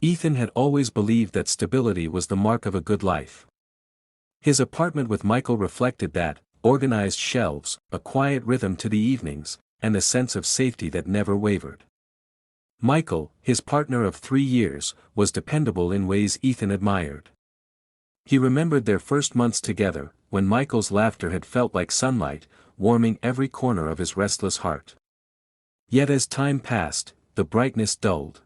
Ethan had always believed that stability was the mark of a good life. His apartment with Michael reflected that: organized shelves, a quiet rhythm to the evenings, and a sense of safety that never wavered. Michael, his partner of 3 years, was dependable in ways Ethan admired. He remembered their first months together, when Michael's laughter had felt like sunlight, warming every corner of his restless heart. Yet as time passed, the brightness dulled.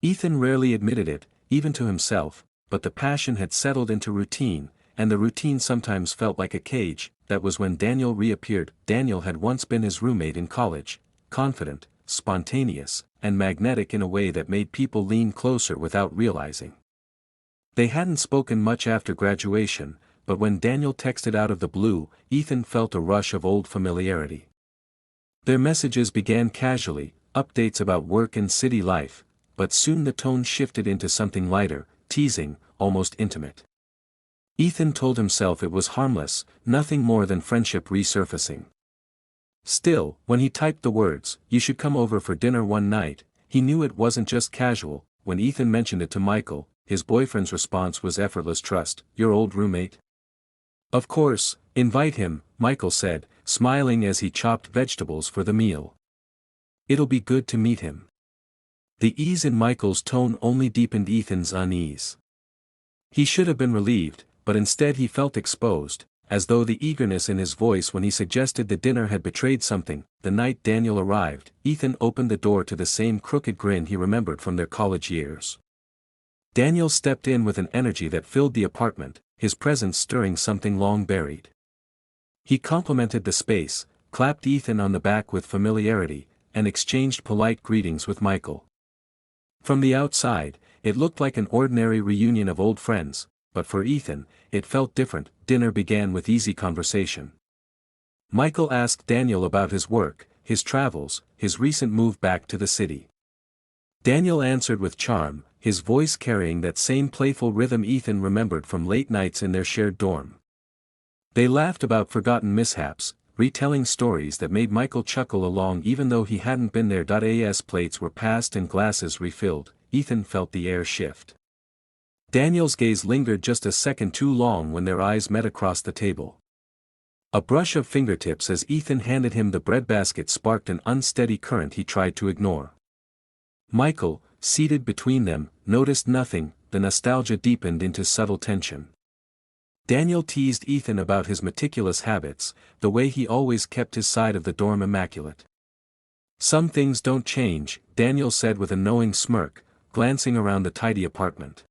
Ethan rarely admitted it, even to himself, but the passion had settled into routine, and the routine sometimes felt like a cage. That was when Daniel reappeared. Daniel had once been his roommate in college, confident, spontaneous, and magnetic in a way that made people lean closer without realizing. They hadn't spoken much after graduation, but when Daniel texted out of the blue, Ethan felt a rush of old familiarity. Their messages began casually, updates about work and city life, but soon the tone shifted into something lighter, teasing, almost intimate. Ethan told himself it was harmless, nothing more than friendship resurfacing. Still, when he typed the words, "You should come over for dinner one night," he knew it wasn't just casual. When Ethan mentioned it to Michael, his boyfriend's response was effortless trust. "Your old roommate?" "Of course, invite him," Michael said, smiling as he chopped vegetables for the meal. "It'll be good to meet him." The ease in Michael's tone only deepened Ethan's unease. He should have been relieved, but instead he felt exposed, as though the eagerness in his voice when he suggested the dinner had betrayed something. The night Daniel arrived, Ethan opened the door to the same crooked grin he remembered from their college years. Daniel stepped in with an energy that filled the apartment, his presence stirring something long buried. He complimented the space, clapped Ethan on the back with familiarity, and exchanged polite greetings with Michael. From the outside, it looked like an ordinary reunion of old friends, but for Ethan, it felt different. Dinner began with easy conversation. Michael asked Daniel about his work, his travels, his recent move back to the city. Daniel answered with charm, his voice carrying that same playful rhythm Ethan remembered from late nights in their shared dorm. They laughed about forgotten mishaps, retelling stories that made Michael chuckle along even though he hadn't been there. As plates were passed and glasses refilled, Ethan felt the air shift. Daniel's gaze lingered just a second too long when their eyes met across the table. A brush of fingertips as Ethan handed him the breadbasket sparked an unsteady current he tried to ignore. Michael, seated between them, noticed nothing. The nostalgia deepened into subtle tension. Daniel teased Ethan about his meticulous habits, the way he always kept his side of the dorm immaculate. "Some things don't change," Daniel said with a knowing smirk, glancing around the tidy apartment.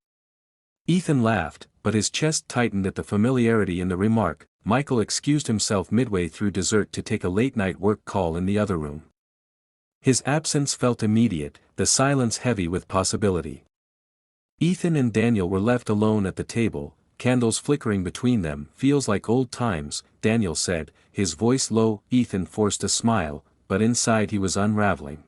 Ethan laughed, but his chest tightened at the familiarity in the remark. Michael excused himself midway through dessert to take a late-night work call in the other room. His absence felt immediate, the silence heavy with possibility. Ethan and Daniel were left alone at the table, candles flickering between them. "Feels like old times," Daniel said, his voice low. Ethan forced a smile, but inside he was unraveling.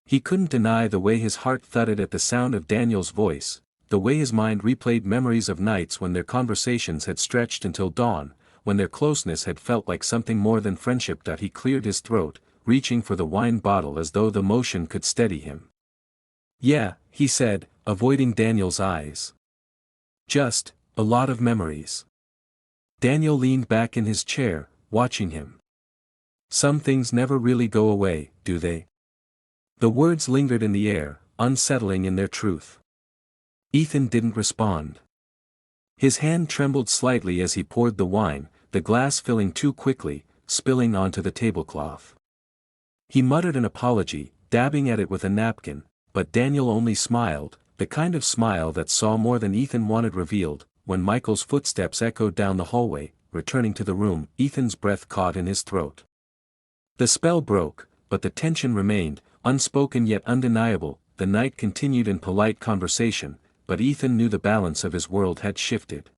He couldn't deny the way his heart thudded at the sound of Daniel's voice, the way his mind replayed memories of nights when their conversations had stretched until dawn, when their closeness had felt like something more than friendship. He cleared his throat, reaching for the wine bottle as though the motion could steady him. "Yeah," he said, avoiding Daniel's eyes. "Just a lot of memories." Daniel leaned back in his chair, watching him. "Some things never really go away, do they?" The words lingered in the air, unsettling in their truth. Ethan didn't respond. His hand trembled slightly as he poured the wine, the glass filling too quickly, spilling onto the tablecloth. He muttered an apology, dabbing at it with a napkin, but Daniel only smiled, the kind of smile that saw more than Ethan wanted revealed. When Michael's footsteps echoed down the hallway, returning to the room, Ethan's breath caught in his throat. The spell broke, but the tension remained, unspoken yet undeniable. The night continued in polite conversation, but Ethan knew the balance of his world had shifted.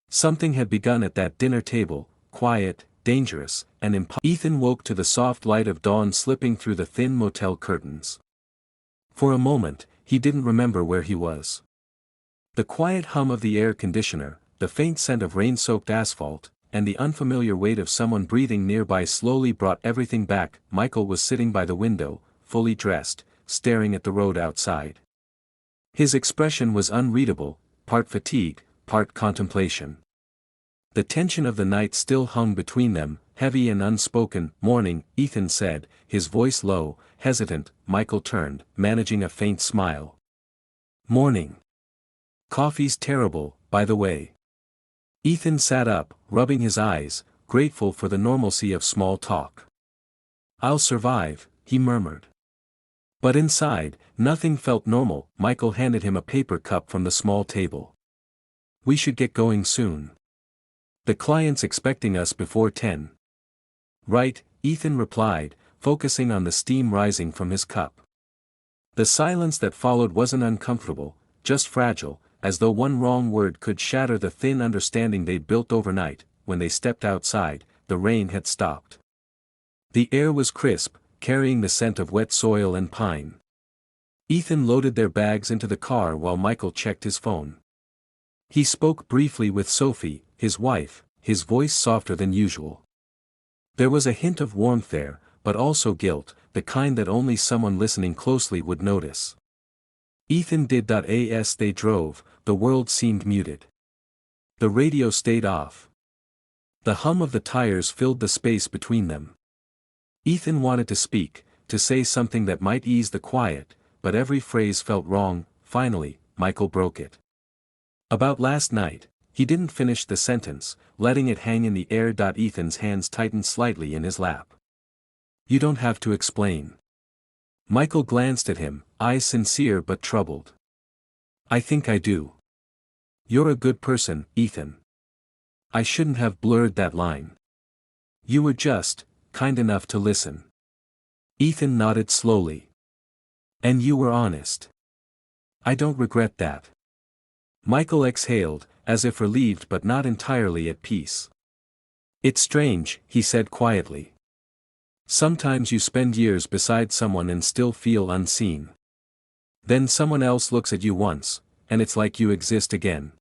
Something had begun at that dinner table, quiet, dangerous, and Ethan woke to the soft light of dawn slipping through the thin motel curtains. For a moment, he didn't remember where he was. The quiet hum of the air conditioner, the faint scent of rain-soaked asphalt, and the unfamiliar weight of someone breathing nearby slowly brought everything back. Michael was sitting by the window, fully dressed, staring at the road outside. His expression was unreadable, part fatigue, part contemplation. The tension of the night still hung between them, heavy and unspoken. "Morning," Ethan said, his voice low, hesitant. Michael turned, managing a faint smile. "Morning. Coffee's terrible, by the way." Ethan sat up, rubbing his eyes, grateful for the normalcy of small talk. "I'll survive," he murmured. But inside, nothing felt normal. Michael handed him a paper cup from the small table. "We should get going soon. The client's expecting us before 10. "Right," Ethan replied, focusing on the steam rising from his cup. The silence that followed wasn't uncomfortable, just fragile, as though one wrong word could shatter the thin understanding they'd built overnight. When they stepped outside, the rain had stopped. The air was crisp, carrying the scent of wet soil and pine. Ethan loaded their bags into the car while Michael checked his phone. He spoke briefly with Sophie, his wife, his voice softer than usual. There was a hint of warmth there, but also guilt, the kind that only someone listening closely would notice. Ethan did. As they drove, the world seemed muted. The radio stayed off. The hum of the tires filled the space between them. Ethan wanted to speak, to say something that might ease the quiet, but every phrase felt wrong. Finally, Michael broke it. "About last night." He didn't finish the sentence, letting it hang in the air. Ethan's hands tightened slightly in his lap. "You don't have to explain." Michael glanced at him, eyes sincere but troubled. "I think I do. You're a good person, Ethan. I shouldn't have blurred that line. You were just kind enough to listen." Ethan nodded slowly. "And you were honest. I don't regret that." Michael exhaled, as if relieved but not entirely at peace. "It's strange," he said quietly. "Sometimes you spend years beside someone and still feel unseen. Then someone else looks at you once, and it's like you exist again."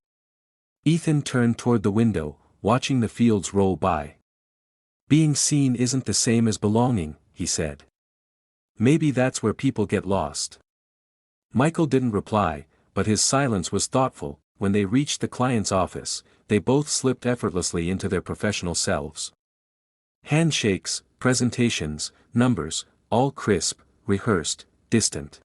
Ethan turned toward the window, watching the fields roll by. "Being seen isn't the same as belonging," he said. "Maybe that's where people get lost." Michael didn't reply, but his silence was thoughtful. When they reached the client's office, they both slipped effortlessly into their professional selves. Handshakes, presentations, numbers, all crisp, rehearsed, distant.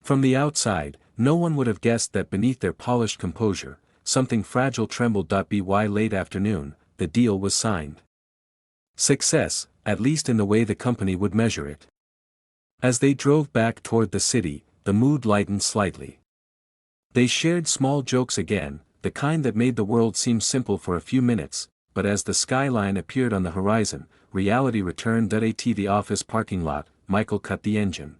From the outside, no one would have guessed that beneath their polished composure, something fragile trembled. By late afternoon, the deal was signed. Success, at least in the way the company would measure it. As they drove back toward the city, the mood lightened slightly. They shared small jokes again, the kind that made the world seem simple for a few minutes, but as the skyline appeared on the horizon, reality returned. At the office parking lot, Michael cut the engine.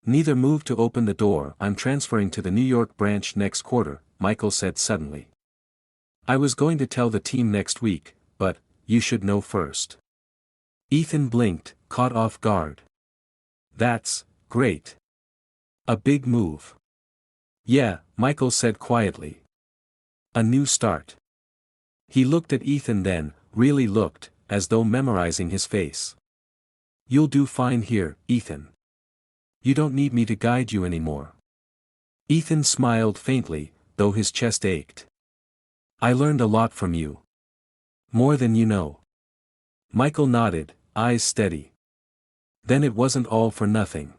Neither moved to open the door. "I'm transferring to the New York branch next quarter," Michael said suddenly. "I was going to tell the team next week, but you should know first." Ethan blinked, caught off guard. "That's great. A big move." "Yeah," Michael said quietly. "A new start." He looked at Ethan, then really looked, as though memorizing his face. "You'll do fine here, Ethan. You don't need me to guide you anymore." Ethan smiled faintly, though his chest ached. "I learned a lot from you. More than you know." Michael nodded, eyes steady. Then it wasn't all for nothing.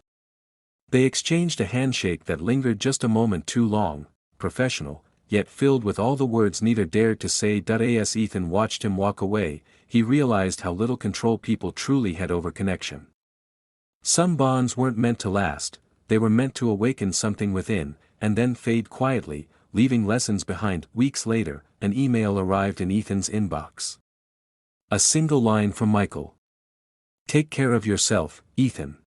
They exchanged a handshake that lingered just a moment too long, professional, yet filled with all the words neither dared to say. As Ethan watched him walk away, he realized how little control people truly had over connection. Some bonds weren't meant to last, they were meant to awaken something within, and then fade quietly, leaving lessons behind. Weeks later, an email arrived in Ethan's inbox. A single line from Michael. "Take care of yourself, Ethan.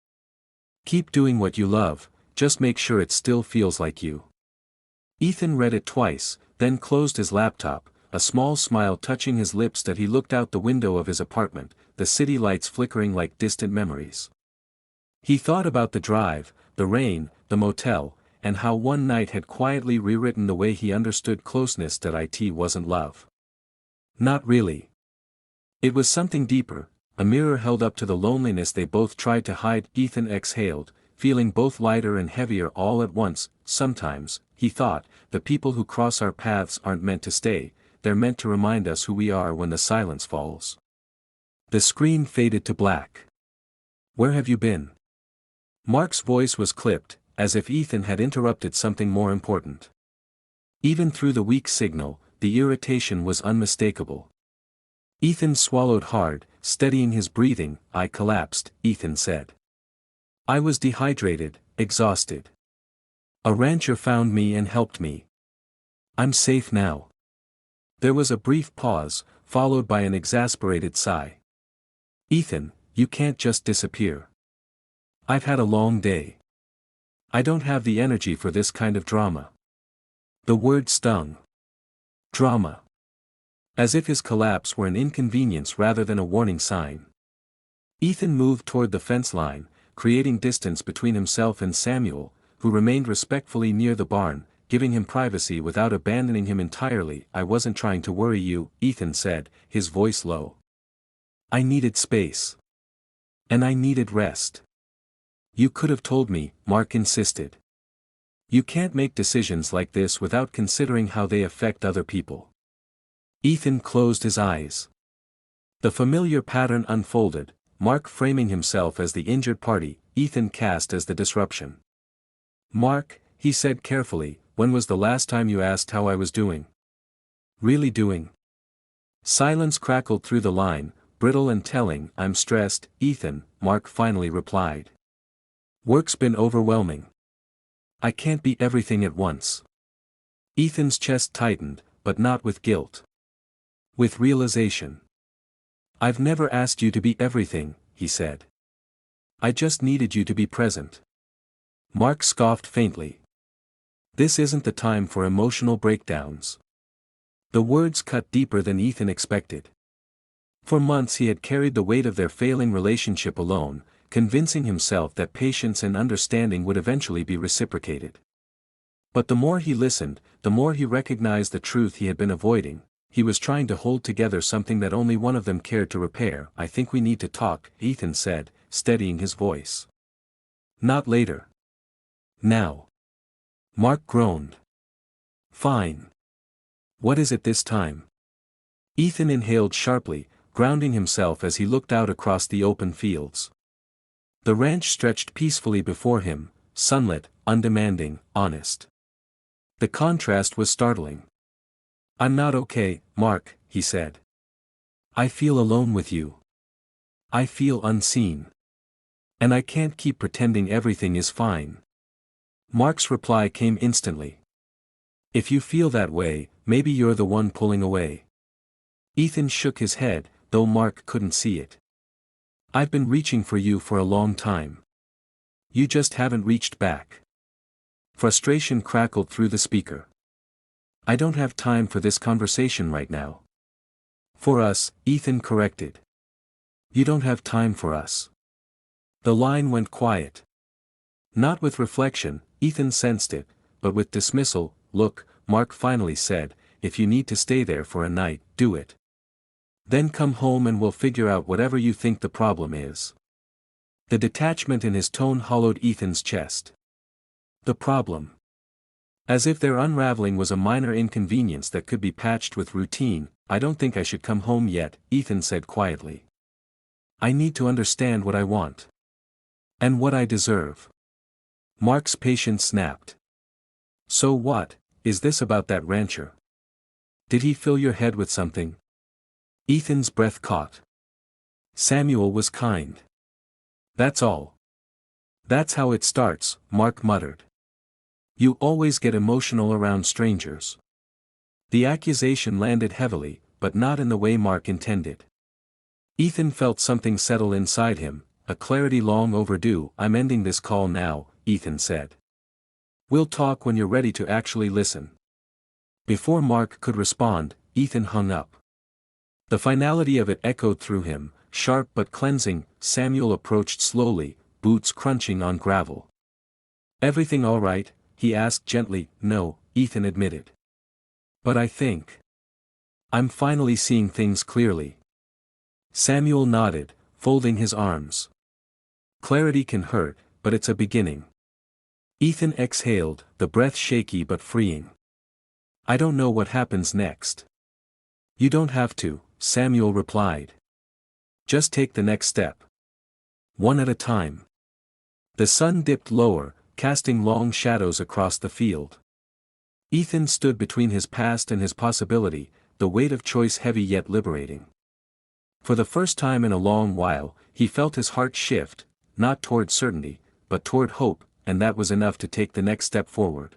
Keep doing what you love, just make sure it still feels like you." Ethan read it twice, then closed his laptop, a small smile touching his lips. He looked out the window of his apartment, the city lights flickering like distant memories. He thought about the drive, the rain, the motel, and how one night had quietly rewritten the way he understood closeness. It wasn't love. Not really. It was something deeper, a mirror held up to the loneliness they both tried to hide. Ethan exhaled, feeling both lighter and heavier all at once. Sometimes, he thought, the people who cross our paths aren't meant to stay, they're meant to remind us who we are when the silence falls. The screen faded to black. "Where have you been?" Mark's voice was clipped, as if Ethan had interrupted something more important. Even through the weak signal, the irritation was unmistakable. Ethan swallowed hard, steadying his breathing. "I collapsed," Ethan said. "I was dehydrated, exhausted. A rancher found me and helped me. I'm safe now." There was a brief pause, followed by an exasperated sigh. "Ethan, you can't just disappear. I've had a long day. I don't have the energy for this kind of drama." The word stung. Drama. As if his collapse were an inconvenience rather than a warning sign. Ethan moved toward the fence line, creating distance between himself and Samuel, who remained respectfully near the barn, giving him privacy without abandoning him entirely. "I wasn't trying to worry you," Ethan said, his voice low. "I needed space. And I needed rest." "You could have told me," Mark insisted. "You can't make decisions like this without considering how they affect other people." Ethan closed his eyes. The familiar pattern unfolded, Mark framing himself as the injured party, Ethan cast as the disruption. "Mark," he said carefully, "when was the last time you asked how I was doing? Really doing?" Silence crackled through the line, brittle and telling. "I'm stressed, Ethan," Mark finally replied. "Work's been overwhelming. I can't be everything at once." Ethan's chest tightened, but not with guilt. With realization. "I've never asked you to be everything," he said. "I just needed you to be present." Mark scoffed faintly. "This isn't the time for emotional breakdowns." The words cut deeper than Ethan expected. For months he had carried the weight of their failing relationship alone, convincing himself that patience and understanding would eventually be reciprocated. But the more he listened, the more he recognized the truth he had been avoiding. He was trying to hold together something that only one of them cared to repair. "I think we need to talk," Ethan said, steadying his voice. "Not later. Now." Mark groaned. "Fine. What is it this time?" Ethan inhaled sharply, grounding himself as he looked out across the open fields. The ranch stretched peacefully before him, sunlit, undemanding, honest. The contrast was startling. "I'm not okay, Mark," he said. "I feel alone with you. I feel unseen. And I can't keep pretending everything is fine." Mark's reply came instantly. "If you feel that way, maybe you're the one pulling away." Ethan shook his head, though Mark couldn't see it. "I've been reaching for you for a long time. You just haven't reached back." Frustration crackled through the speaker. "I don't have time for this conversation right now." "For us," Ethan corrected. "You don't have time for us." The line went quiet. Not with reflection, Ethan sensed it, but with dismissal. "Look," Mark finally said, "if you need to stay there for a night, do it. Then come home and we'll figure out whatever you think the problem is." The detachment in his tone hollowed Ethan's chest. The problem. As if their unraveling was a minor inconvenience that could be patched with routine. "I don't think I should come home yet," Ethan said quietly. "I need to understand what I want. And what I deserve." Mark's patience snapped. "So what, is this about that rancher? Did he fill your head with something?" Ethan's breath caught. "Samuel was kind. That's all." "That's how it starts," Mark muttered. "You always get emotional around strangers." The accusation landed heavily, but not in the way Mark intended. Ethan felt something settle inside him, a clarity long overdue. "I'm ending this call now," Ethan said. "We'll talk when you're ready to actually listen." Before Mark could respond, Ethan hung up. The finality of it echoed through him, sharp but cleansing. Samuel approached slowly, boots crunching on gravel. "Everything all right?" he asked gently. "No," Ethan admitted. "But I think I'm finally seeing things clearly." Samuel nodded, folding his arms. "Clarity can hurt, but it's a beginning. Ethan exhaled, the breath shaky but freeing. I don't know what happens next. You don't have to, Samuel replied. Just take the next step. One at a time. The sun dipped lower, casting long shadows across the field. Ethan stood between his past and his possibility, the weight of choice heavy yet liberating. For the first time in a long while, he felt his heart shift, not toward certainty, but toward hope, and that was enough to take the next step forward.